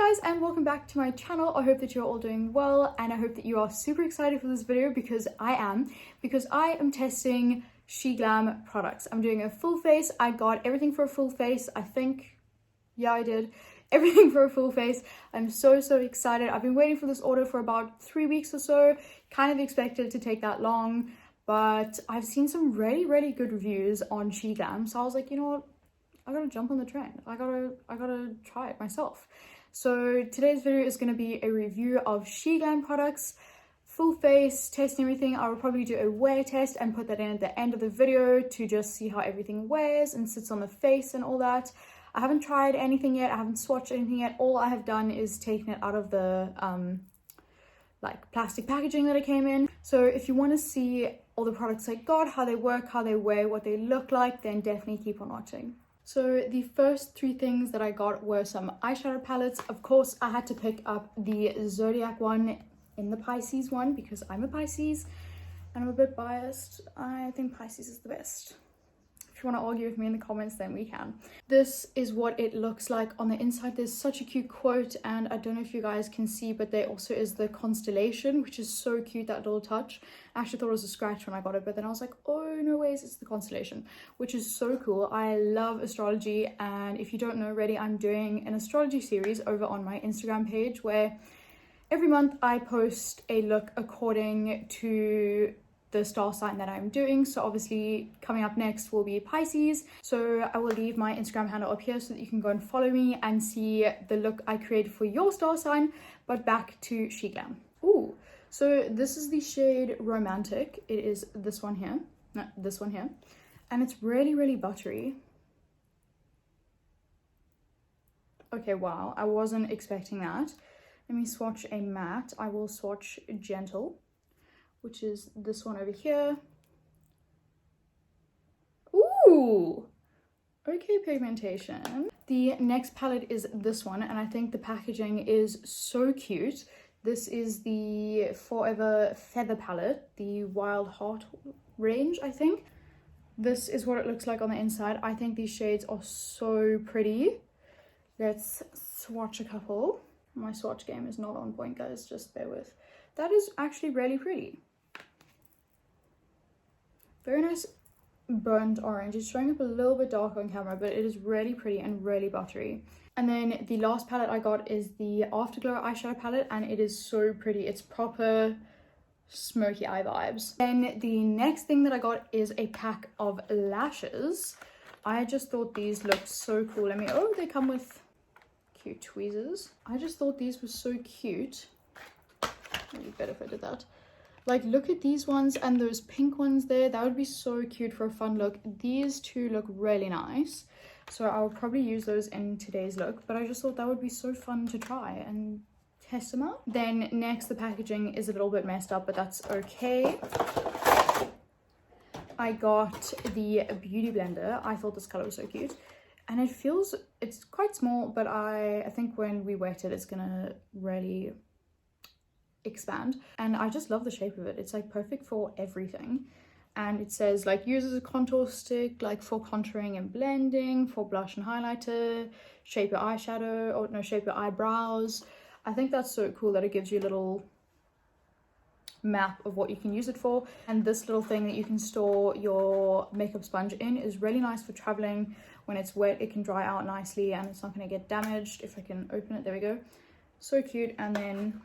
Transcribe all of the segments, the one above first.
guys, and welcome back to my channel. I hope that you're all doing well, and I hope that you are super excited for this video because I am testing She-Glam products. I'm doing a full face. I got everything for a full face. I think, yeah, I did everything for a full face. I'm so excited. I've been waiting for this order for about 3 weeks or so. Kind of expected it to take that long, but I've seen some really good reviews on She-Glam, so I was like, you know what, I gotta jump on the trend. I gotta try it myself. So today's video is going to be a review of She-Glam products, full face, testing everything. I will probably do a wear test and put that in at the end of the video to just see how everything wears and sits on the face and all that. I haven't tried anything yet. I haven't swatched anything yet. All I have done is taken it out of the like plastic packaging that it came in. So if you want to see all the products I got, how they work, how they wear, what they look like, then definitely keep on watching. So the first three things that I got were some eyeshadow palettes. Of course, I had to pick up the Zodiac one in the Pisces one because I'm a Pisces and I'm a bit biased. I think Pisces is the best. If you want to argue with me in the comments, then we can. This is what it looks like on the inside. There's such a cute quote, and I don't know if you guys can see, but there also is the constellation, which is so cute, that little touch. I actually thought it was a scratch when I got it, but then I was like, oh no ways, it's the constellation, which is so cool. I love astrology, and if you don't know already, I'm doing an astrology series over on my Instagram page where every month I post a look according to the star sign that I'm doing. So obviously coming up next will be Pisces. So I will leave my Instagram handle up here so that you can go and follow me and see the look I created for your star sign. But back to She-Glam. Ooh, so this is the shade Romantic. It is this one here, no, this one here. And it's really buttery. Okay, wow, I wasn't expecting that. Let me swatch a matte. I will swatch Gentle, which is this one over here. Ooh, okay, pigmentation. The next palette is this one, and I think the packaging is so cute. This is the Forever Feather palette, the Wild Heart range, I think. This is what it looks like on the inside. I think these shades are so pretty. Let's swatch a couple. My swatch game is not on point, guys, just bear with. That is actually really pretty. Very nice burnt orange. It's showing up a little bit dark on camera, but it is really pretty and really buttery. And then the last palette I got is the Afterglow eyeshadow palette, and it is so pretty. It's proper smoky eye vibes. Then the next thing that I got is a pack of lashes. I just thought these looked so cool. Oh, they come with cute tweezers. I just thought these were so cute. Maybe better if I did that. Like, look at these ones and those pink ones there. That would be so cute for a fun look. These two look really nice, so I would probably use those in today's look, but I just thought that would be so fun to try and test them out. Then next, the packaging is a little bit messed up, but that's okay. I got the Beauty Blender. I thought this color was so cute, and it's quite small, but I think when we wet it, it's gonna really expand, and I just love the shape of it. It's like perfect for everything, and it says like use as a contour stick, like for contouring and blending, for blush and highlighter, shape your eyeshadow, or no, shape your eyebrows. I think that's so cool that it gives you a little map of what you can use it for. And this little thing that you can store your makeup sponge in is really nice for traveling. When it's wet, it can dry out nicely and it's not going to get damaged. If I can open it, there we go, so cute. And then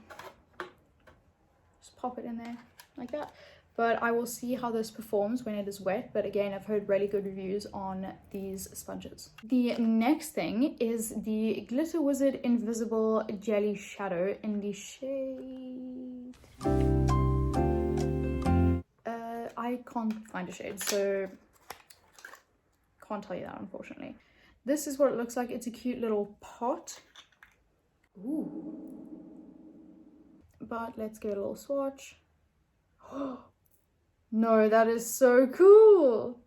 pop it in there like that. But I will see how this performs when it is wet, but again, I've heard really good reviews on these sponges. The next thing is the Glitter Wizard Invisible Jelly Shadow in the shade I can't find a shade, so can't tell you that, unfortunately. This is what it looks like. It's a cute little pot. Ooh. But let's give it a little swatch. Oh no, that is so cool.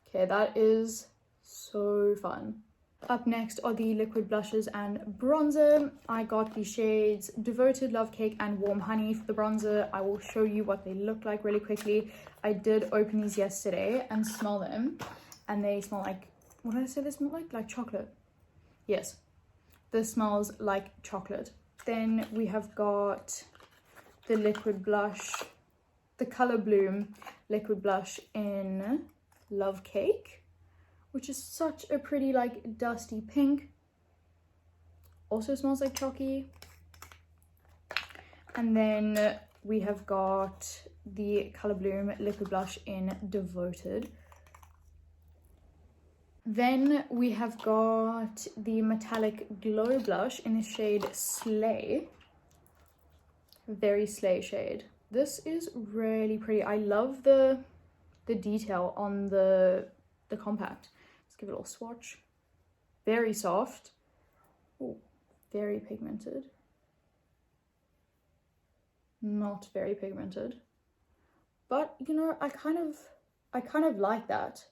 Okay, that is so fun. Up next are the liquid blushes and bronzer. I got the shades Devoted, Love Cake, and Warm Honey for the bronzer. I will show you what they look like really quickly. I did open these yesterday and smell them, and they smell like, what did I say they smell like? Like chocolate. Yes, this smells like chocolate. Then we have got the liquid blush, the Color Bloom liquid blush in Love Cake, which is such a pretty like dusty pink. Also smells like chalky. And then we have got the Color Bloom liquid blush in Devoted. Then we have got the metallic glow blush in the shade Slay. Very Slay shade. This is really pretty. I love the detail on the compact. Let's give it a little swatch. Very soft. Ooh, very pigmented. Not very pigmented. But you know, I kind of like that,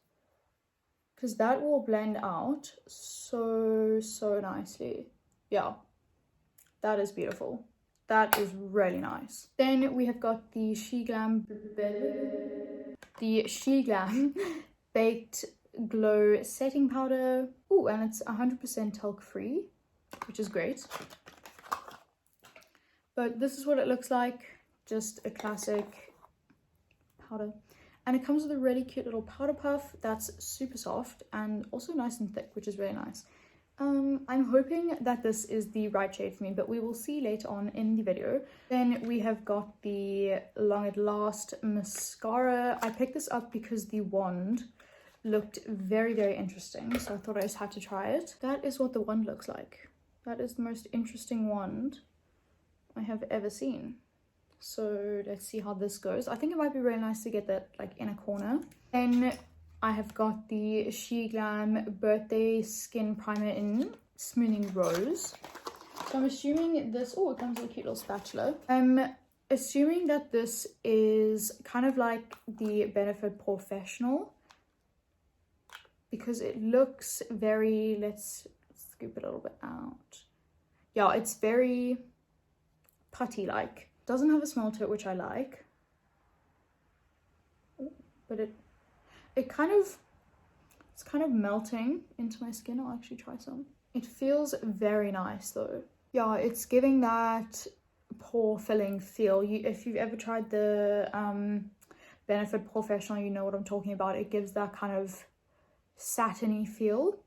because that will blend out so nicely. Yeah, that is beautiful. That is really nice. Then we have got the She-Glam Baked Glow Setting Powder. Oh, and it's 100% talc free, which is great. But this is what it looks like. Just a classic powder. And it comes with a really cute little powder puff that's super soft and also nice and thick, which is really nice. I'm hoping that this is the right shade for me, but we will see later on in the video. Then we have got the Long at Last mascara. I picked this up because the wand looked very interesting, so I thought I just had to try it. That is what the wand looks like. That is the most interesting wand I have ever seen. So let's see how this goes. I think it might be really nice to get that like in a corner. Then I have got the She-Glam Birthday Skin Primer in Smoothing Rose. So I'm assuming this, oh, it comes with a cute little spatula. I'm assuming that this is kind of like the Benefit Professional, because it looks very, let's scoop it a little bit out. Yeah, it's very putty-like. Doesn't have a smell to it, which I like. But it's kind of melting into my skin. I'll actually try some. It feels very nice though. Yeah, it's giving that pore filling feel. If you've ever tried the Benefit Professional, you know what I'm talking about. It gives that kind of satiny feel.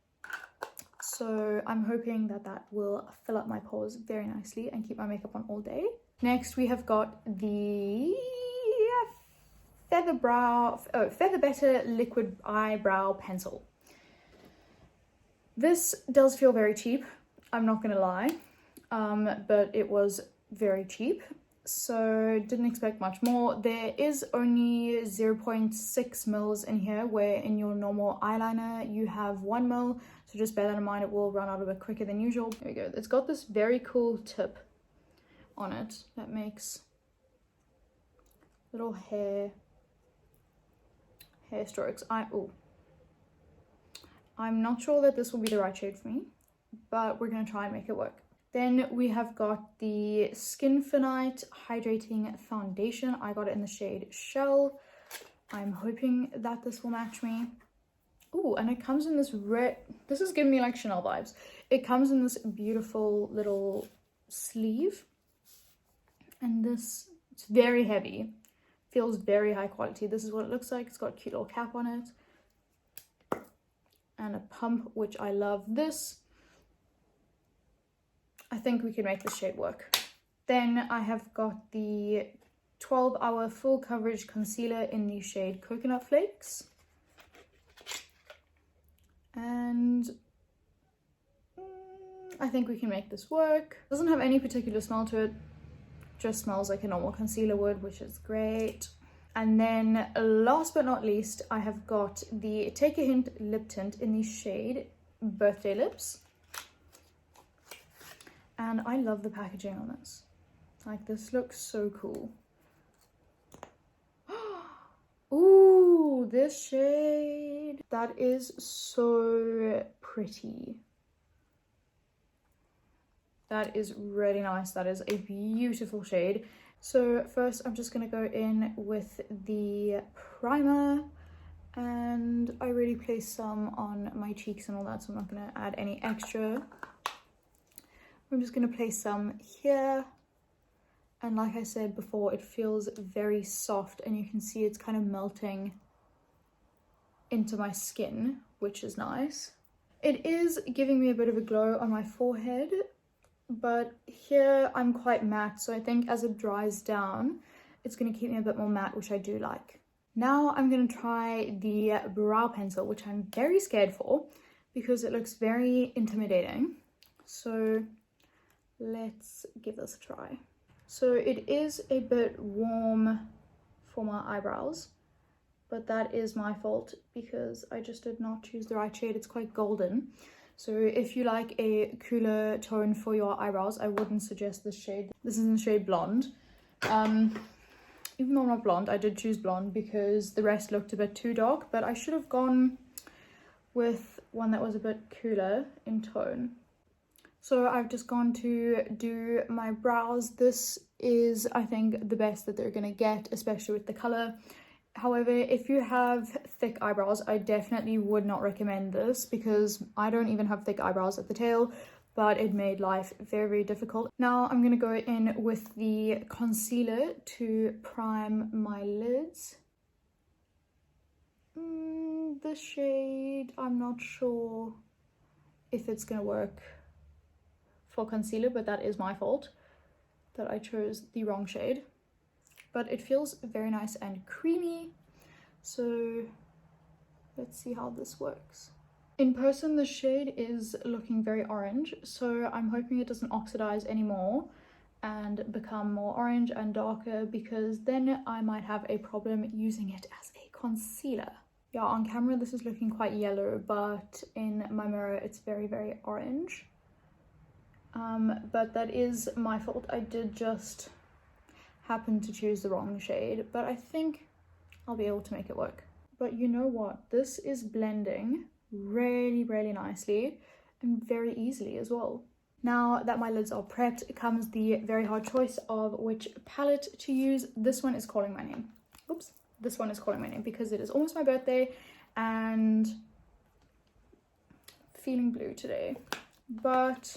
So I'm hoping that that will fill up my pores very nicely and keep my makeup on all day. Next we have got the Feather Better Liquid Eyebrow Pencil. This does feel very cheap, I'm not gonna lie, but it was very cheap, so didn't expect much more. There is only 0.6 mils in here, where in your normal eyeliner you have 1 mil, so just bear that in mind. It will run out a bit quicker than usual. There we go. It's got this very cool tip on it that makes little hair strokes. I'm not sure that this will be the right shade for me, but we're gonna try and make it work. Then we have got the Skinfinite Hydrating Foundation. I got it in the shade Shell. I'm hoping that this will match me. Oh, and it comes in this red, this is giving me like Chanel vibes. It comes in this beautiful little sleeve, and this, it's very heavy, feels very high quality. This is what it looks like. It's got a cute little cap on it and a pump, which I love. This, I think we can make this shade work. Then I have got the 12 Hour Full Coverage Concealer in the shade Coconut Flakes. And I think we can make this work. Doesn't have any particular smell to it, just smells like a normal concealer would, which is great. And then last but not least, I have got the Take a Hint lip tint in the shade Birthday Lips. And I love the packaging on this. Like, this looks so cool. Ooh, this shade. That is so pretty. That is really nice. That is a beautiful shade. So first I'm just going to go in with the primer, and I already placed some on my cheeks and all that, so I'm not going to add any extra. I'm just going to place some here, and like I said before, it feels very soft, and you can see it's kind of melting into my skin, which is nice. It is giving me a bit of a glow on my forehead, but here I'm quite matte, so I think as it dries down, it's going to keep me a bit more matte, which I do like. Now I'm going to try the brow pencil, which I'm very scared for because it looks very intimidating. So let's give this a try. So it is a bit warm for my eyebrows, but that is my fault because I just did not choose the right shade. It's quite golden. So if you like a cooler tone for your eyebrows, I wouldn't suggest this shade. This is in the shade Blonde. Even though I'm not blonde, I did choose blonde because the rest looked a bit too dark, but I should have gone with one that was a bit cooler in tone. So I've just gone to do my brows. This is, I think, the best that they're gonna get, especially with the color. However, if you have thick eyebrows, I definitely would not recommend this because I don't even have thick eyebrows at the tail, but it made life very, very difficult. Now I'm going to go in with the concealer to prime my lids. The shade, I'm not sure if it's going to work for concealer, but that is my fault that I chose the wrong shade. But it feels very nice and creamy, so let's see how this works. In person, the shade is looking very orange, so I'm hoping it doesn't oxidize anymore and become more orange and darker, because then I might have a problem using it as a concealer. Yeah, on camera this is looking quite yellow, but in my mirror it's very, very orange. But that is my fault. I did just happen to choose the wrong shade, but I think I'll be able to make it work. But you know what? This is blending really, really nicely and very easily as well. Now that my lids are prepped, comes the very hard choice of which palette to use. This one is calling my name. Oops. This one is calling my name because it is almost my birthday and feeling blue today. But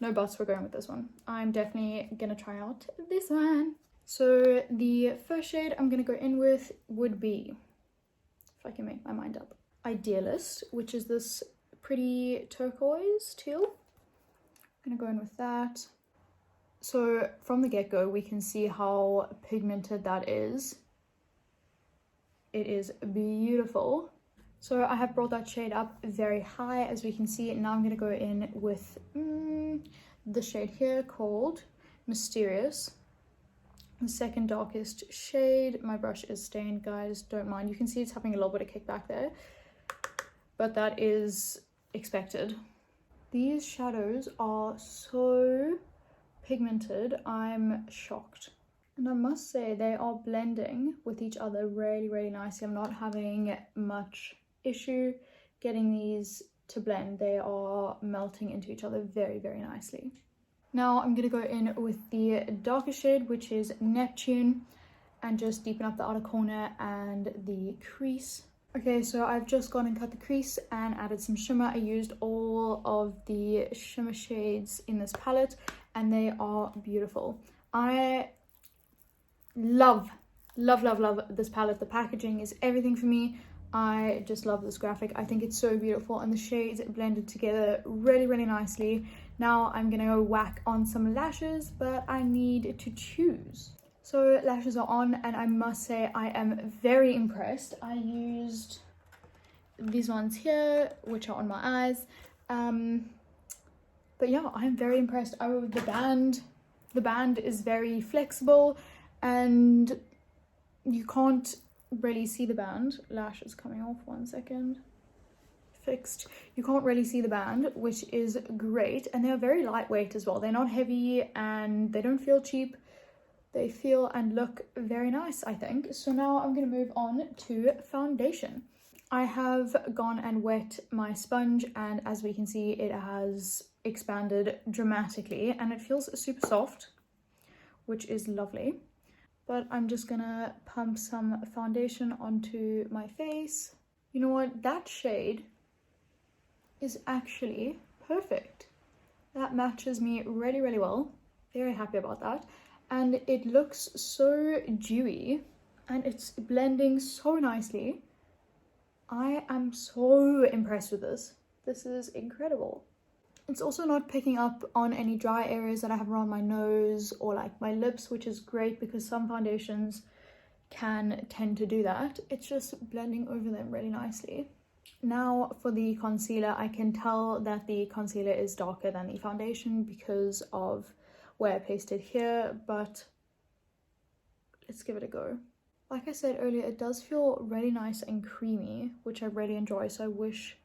no buts, we're going with this one. I'm definitely gonna try out this one. So the first shade I'm gonna go in with would be, if I can make my mind up, Idealist, which is this pretty turquoise teal. I'm gonna go in with that. So from the get-go, we can see how pigmented that is. It is beautiful. So I have brought that shade up very high, as we can see. Now I'm gonna go in with the shade here called Mysterious. The second darkest shade. My brush is stained, guys, don't mind. You can see it's having a little bit of kickback there, but that is expected. These shadows are so pigmented, I'm shocked. And I must say they are blending with each other really, really nicely. I'm not having much issue getting these to blend. They are melting into each other very, very nicely. Now I'm going to go in with the darker shade, which is Neptune, and just deepen up the outer corner and the crease. Okay, so I've just gone and cut the crease and added some shimmer. I used all of the shimmer shades in this palette and they are beautiful. I love this palette. The packaging is everything for me. I just love this graphic. I think it's so beautiful and the shades blended together really, really nicely. Now I'm gonna go whack on some lashes, but I need to choose. So lashes are on and I must say I am very impressed. I used these ones here, which are on my eyes. But yeah, I'm very impressed. The band is very flexible and you can't really see the band. Lash is coming off, 1 second. Fixed. You can't really see the band, which is great. And they're very lightweight as well. They're not heavy and they don't feel cheap. They feel and look very nice, I think. So now I'm going to move on to foundation. I have gone and wet my sponge and as we can see it has expanded dramatically and it feels super soft, which is lovely. But I'm just gonna pump some foundation onto my face You know what? That shade is actually perfect. That matches me really, really well. Very happy about that. And it looks so dewy and it's blending so nicely. I am so impressed with this. This is incredible. It's also not picking up on any dry areas that I have around my nose or like my lips, which is great because some foundations can tend to do that. It's just blending over them really nicely. Now for the concealer, I can tell that the concealer is darker than the foundation because of where I placed it here, but let's give it a go. Like I said earlier, it does feel really nice and creamy, which I really enjoy, so I wish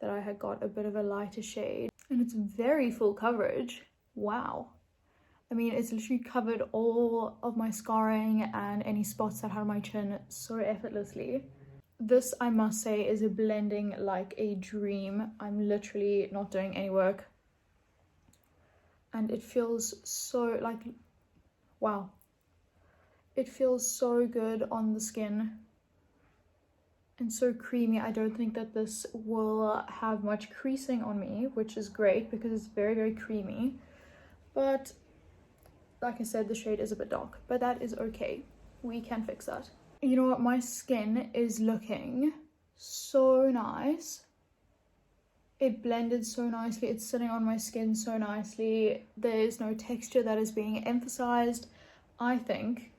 that I had got a bit of a lighter shade. And it's very full coverage. Wow. I mean, it's literally covered all of my scarring and any spots that had on my chin so effortlessly. This, I must say, is a blending like a dream. I'm literally not doing any work. And it feels so like, wow. It feels so good on the skin. And so creamy. I don't think that this will have much creasing on me, which is great because it's very, very creamy. But like I said, the shade is a bit dark, but that is okay. We can fix that. You know what? My skin is looking so nice. It blended so nicely. It's sitting on my skin so nicely. There's no texture that is being emphasized. I think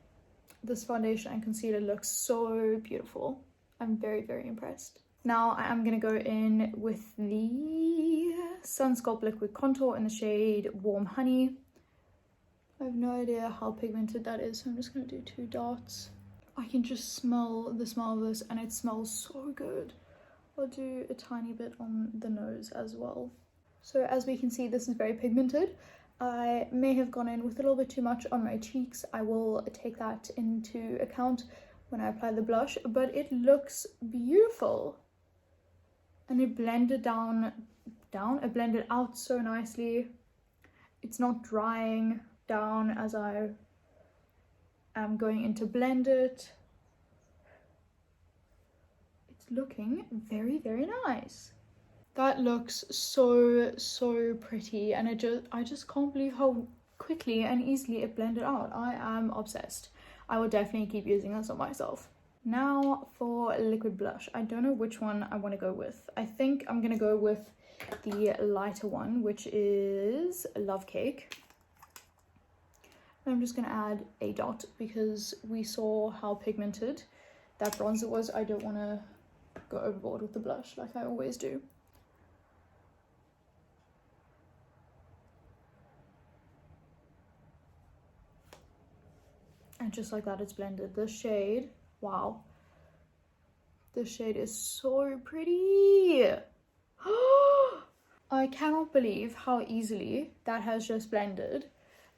this foundation and concealer looks so beautiful. I'm very, very impressed. Now I am going to go in with the Sunscope Liquid Contour in the shade Warm Honey. I have no idea how pigmented that is, so I'm just going to do 2 dots. I can just smell the smell of this and it smells so good. I'll do a tiny bit on the nose as well. So as we can see, this is very pigmented. I may have gone in with a little bit too much on my cheeks. I will take that into account when I apply the blush, but it looks beautiful. And it blended it blended out so nicely. It's not drying down as I am going in to blend it. It's looking very, very nice. That looks so pretty, and I just can't believe how quickly and easily it blended out. I am obsessed. I will definitely keep using this on myself. Now for liquid blush. I don't know which one I want to go with. I think I'm gonna go with the lighter one, which is Love Cake. I'm just gonna add a dot because we saw how pigmented that bronzer was. I don't want to go overboard with the blush like I always do. And just like that, it's blended. This shade, wow. This shade is so pretty. I cannot believe how easily that has just blended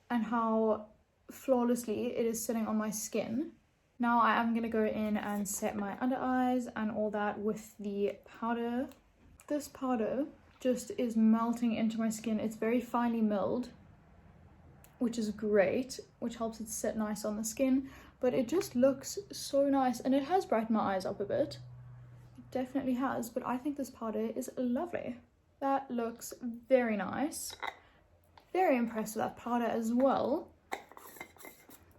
and how flawlessly it is sitting on my skin. Now I am going to go in and set my under eyes and all that with the powder. This powder just is melting into my skin. It's very finely milled, which is great, which helps it sit nice on the skin, but it just looks so nice, and it has brightened my eyes up a bit. It definitely has, but I think this powder is lovely. That looks very nice. Very impressed with that powder as well.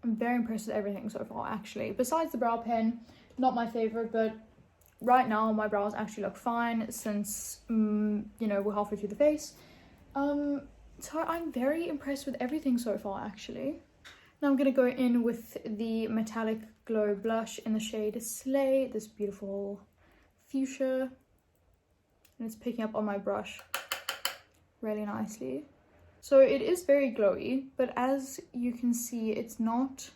I'm very impressed with everything so far, actually. Besides the brow pen, not my favorite, but right now my brows actually look fine since, you know, we're halfway through the face. So I'm very impressed with everything so far, actually. Now I'm going to go in with the Metallic Glow Blush in the shade Slay, this beautiful fuchsia. And it's picking up on my brush really nicely. So it is very glowy, but as you can see, it's not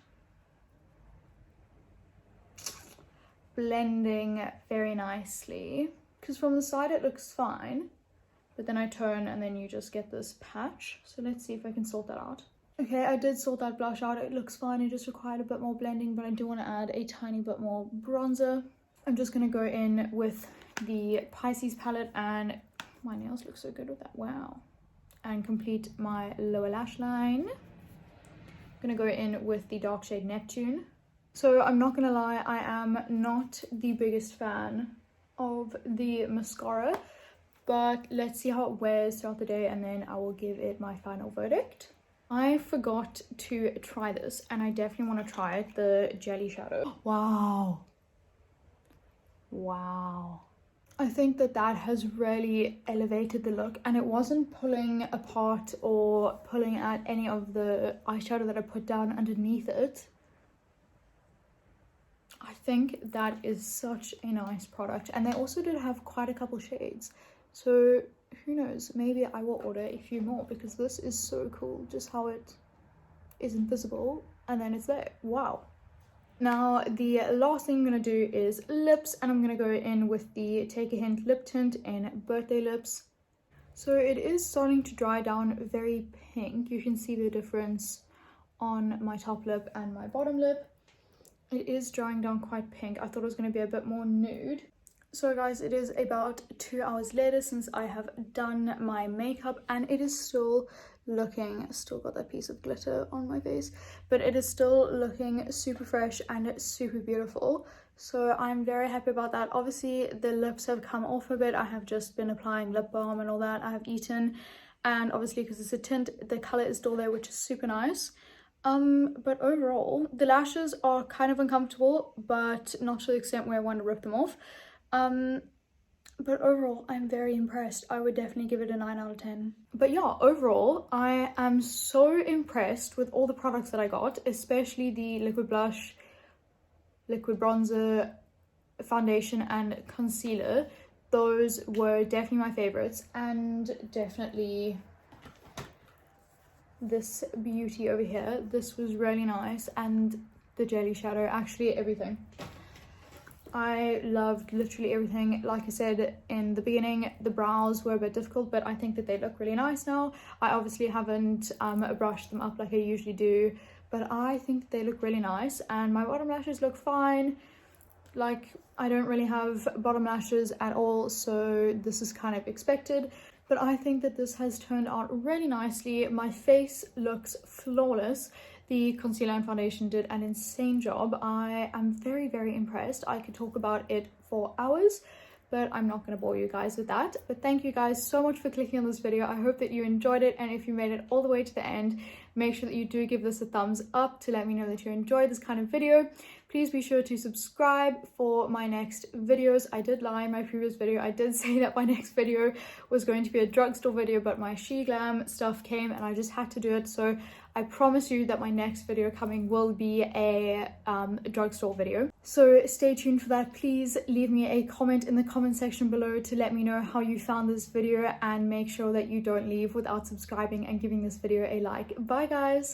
blending very nicely. Because from the side it looks fine. But then I turn and then you just get this patch. So let's see if I can sort that out. Okay, I did sort that blush out. It looks fine. It just required a bit more blending, but I do want to add a tiny bit more bronzer. I'm just going to go in with the Pisces palette, and my nails look so good with that. Wow. And complete my lower lash line. I'm going to go in with the dark shade Neptune. So I'm not going to lie, I am not the biggest fan of the mascara, but let's see how it wears throughout the day and then I will give it my final verdict. I forgot to try this and I definitely want to try it, the jelly shadow. Wow. Wow. I think that that has really elevated the look, and it wasn't pulling apart or pulling at any of the eyeshadow that I put down underneath it. I think that is such a nice product, and they also did have quite a couple shades, so who knows, maybe I will order a few more because this is so cool, just how it is invisible and then it's there. Wow. Now the last thing I'm going to do is lips, and I'm going to go in with the Take a Hint lip tint in Birthday Lips. So it is starting to dry down very pink. You can see the difference on my top lip and my bottom lip. It is drying down quite pink. I thought it was going to be a bit more nude. So guys, it is about 2 hours later since I have done my makeup, and it is still looking, still got that piece of glitter on my face, but it is still looking super fresh and super beautiful. So I'm very happy about that. Obviously the lips have come off a bit. I have just been applying lip balm and all that. I have eaten, and obviously because it's a tint, the color is still there, which is super nice. But overall the lashes are kind of uncomfortable, but not to the extent where I want to rip them off. But overall I'm very impressed. I would definitely give it a 9 out of 10. But yeah, overall I am so impressed with all the products that I got, especially the liquid blush, liquid bronzer, foundation and concealer. Those were definitely my favorites, and definitely this beauty over here, this was really nice, and the jelly shadow, actually everything. I loved literally everything. Like I said in the beginning, the brows were a bit difficult, but I think that they look really nice now. I obviously haven't brushed them up like I usually do, but I think they look really nice, and my bottom lashes look fine. Like, I don't really have bottom lashes at all, so this is kind of expected, but I think that this has turned out really nicely. My face looks flawless. The concealer and foundation did an insane job. I am very, very impressed. I could talk about it for hours, but I'm not going to bore you guys with that. But thank you guys so much for clicking on this video. I hope that you enjoyed it, and if you made it all the way to the end, make sure that you do give this a thumbs up to let me know that you enjoyed this kind of video. Please be sure to subscribe for my next videos. I did lie in my previous video. I did say that my next video was going to be a drugstore video, but my She-Glam stuff came and I just had to do it. So I promise you that my next video coming will be a drugstore video. So stay tuned for that. Please leave me a comment in the comment section below to let me know how you found this video, and make sure that you don't leave without subscribing and giving this video a like. Bye guys!